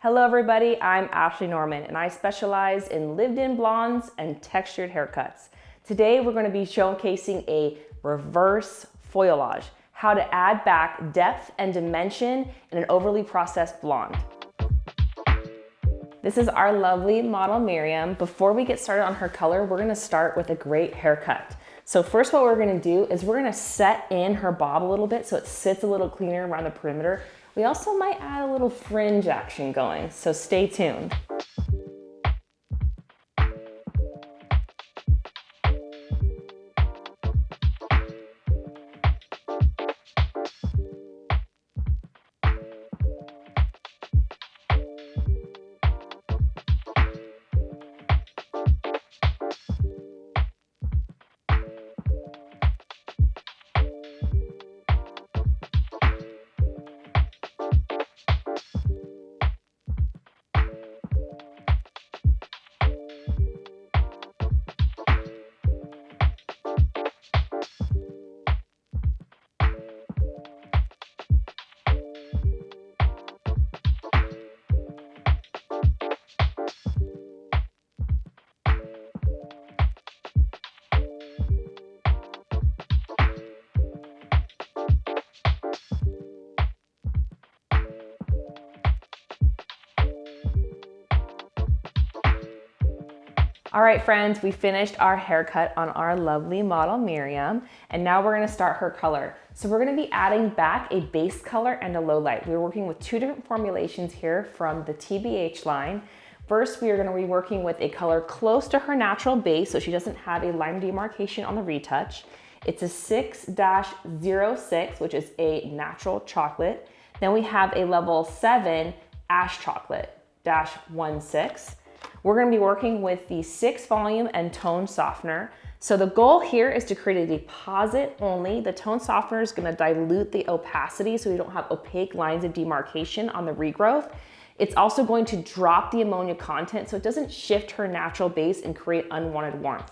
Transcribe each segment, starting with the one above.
Hello everybody, I'm Ashlee Norman and I specialize in lived-in blondes and textured haircuts. Today we're going to be showcasing a reverse foilayage, how to add back depth and dimension in an overly processed blonde. This is our lovely model Miriam. Before we get started on her color, we're going to start with a great haircut. So first what we're going to do is we're going to set in her bob a little bit so it sits a little cleaner around the perimeter. We also might add a little fringe action going, so stay tuned. All right, friends, we finished our haircut on our lovely model Miriam, and now we're gonna start her color. So we're gonna be adding back a base color and a low light. We're working with two different formulations here from the TBH line. First, we are gonna be working with a color close to her natural base, so she doesn't have a line demarcation on the retouch. It's a 6-06, which is a natural chocolate. Then we have a level 7 ash chocolate, -16. We're going to be working with the 6 volume and tone softener. So the goal here is to create a deposit only. The tone softener is going to dilute the opacity so we don't have opaque lines of demarcation on the regrowth. It's also going to drop the ammonia content so it doesn't shift her natural base and create unwanted warmth.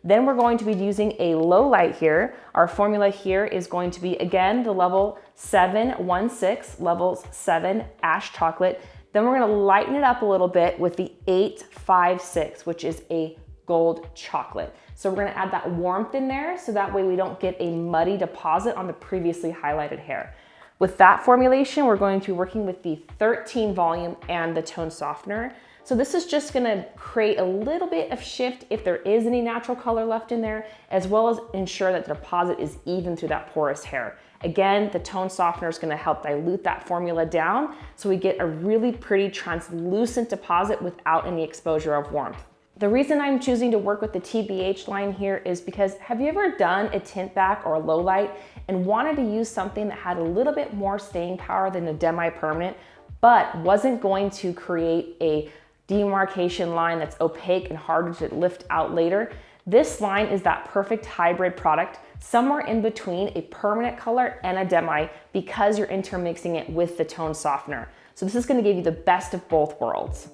Then we're going to be using a low light here. Our formula here is going to be, again, the level 716, level 7 ash chocolate. Then we're gonna lighten it up a little bit with the 856, which is a gold chocolate. So we're gonna add that warmth in there so that way we don't get a muddy deposit on the previously highlighted hair. With that formulation, we're going to be working with the 13 volume and the tone softener. So this is just gonna create a little bit of shift if there is any natural color left in there, as well as ensure that the deposit is even through that porous hair. Again, the tone softener is gonna help dilute that formula down so we get a really pretty translucent deposit without any exposure of warmth. The reason I'm choosing to work with the TBH line here is because have you ever done a tint back or a low light and wanted to use something that had a little bit more staying power than a demi-permanent, but wasn't going to create a demarcation line that's opaque and harder to lift out later? This line is that perfect hybrid product, somewhere in between a permanent color and a demi because you're intermixing it with the tone softener. So this is going to give you the best of both worlds.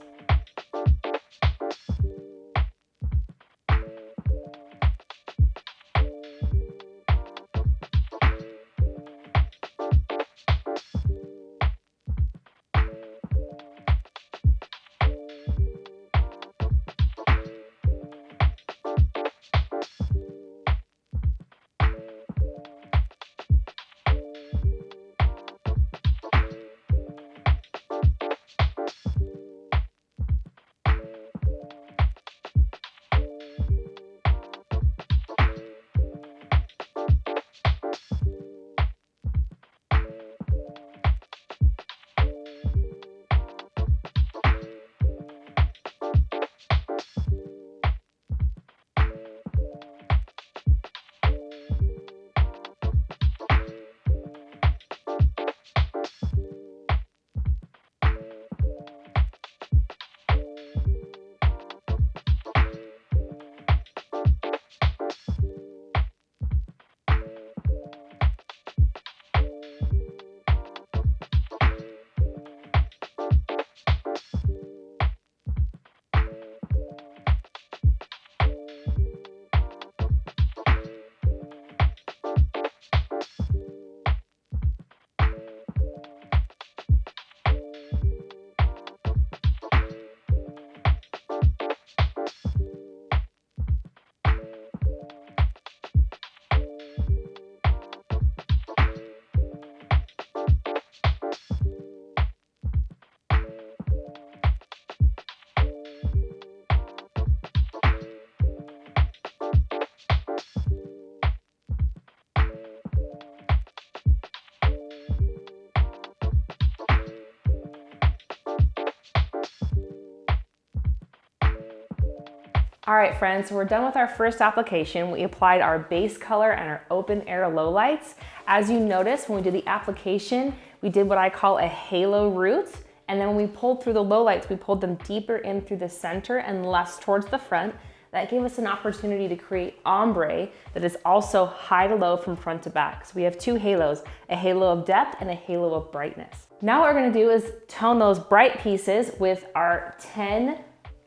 All right, friends, so we're done with our first application. We applied our base color and our open air low lights. As you notice, when we did the application, we did what I call a halo route. And then when we pulled through the low lights, we pulled them deeper in through the center and less towards the front. That gave us an opportunity to create ombre that is also high to low from front to back. So we have two halos, a halo of depth and a halo of brightness. Now what we're gonna do is tone those bright pieces with our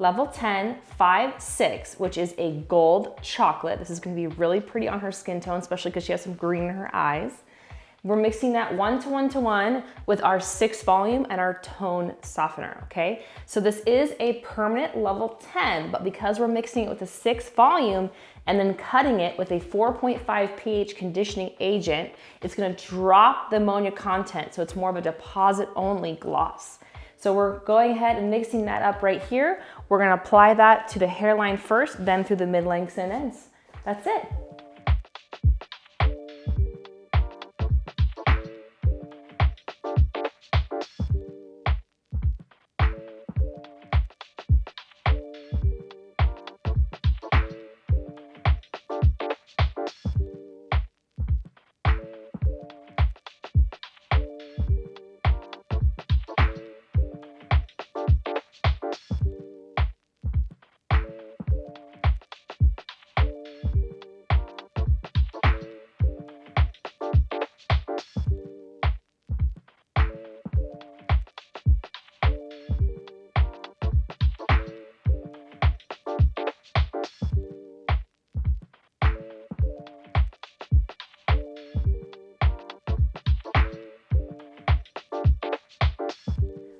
level 10, 5-6, which is a gold chocolate. This is gonna be really pretty on her skin tone, especially because she has some green in her eyes. We're mixing that 1 to 1 to 1 with our 6 volume and our tone softener, okay? So this is a permanent level 10, but because we're mixing it with a 6 volume and then cutting it with a 4.5 pH conditioning agent, it's gonna drop the ammonia content, so it's more of a deposit only gloss. So we're going ahead and mixing that up right here. We're gonna apply that to the hairline first, then through the mid-lengths and ends. That's it.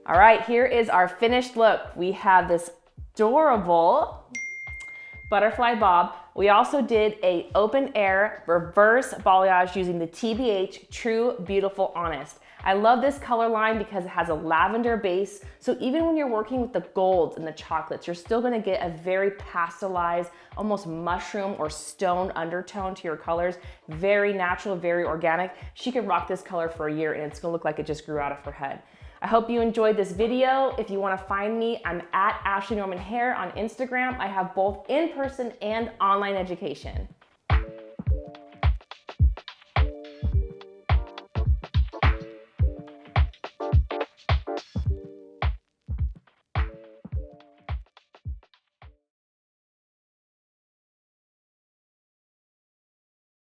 All right, here is our finished look. We have this adorable butterfly bob. We also did a open air reverse balayage using the TBH True Beautiful Honest. I love this color line because it has a lavender base. So even when you're working with the golds and the chocolates, you're still gonna get a very pastelized, almost mushroom or stone undertone to your colors. Very natural, very organic. She could rock this color for a year and it's gonna look like it just grew out of her head. I hope you enjoyed this video. If you wanna find me, I'm at Ashlee Norman Hair on Instagram. I have both in-person and online education.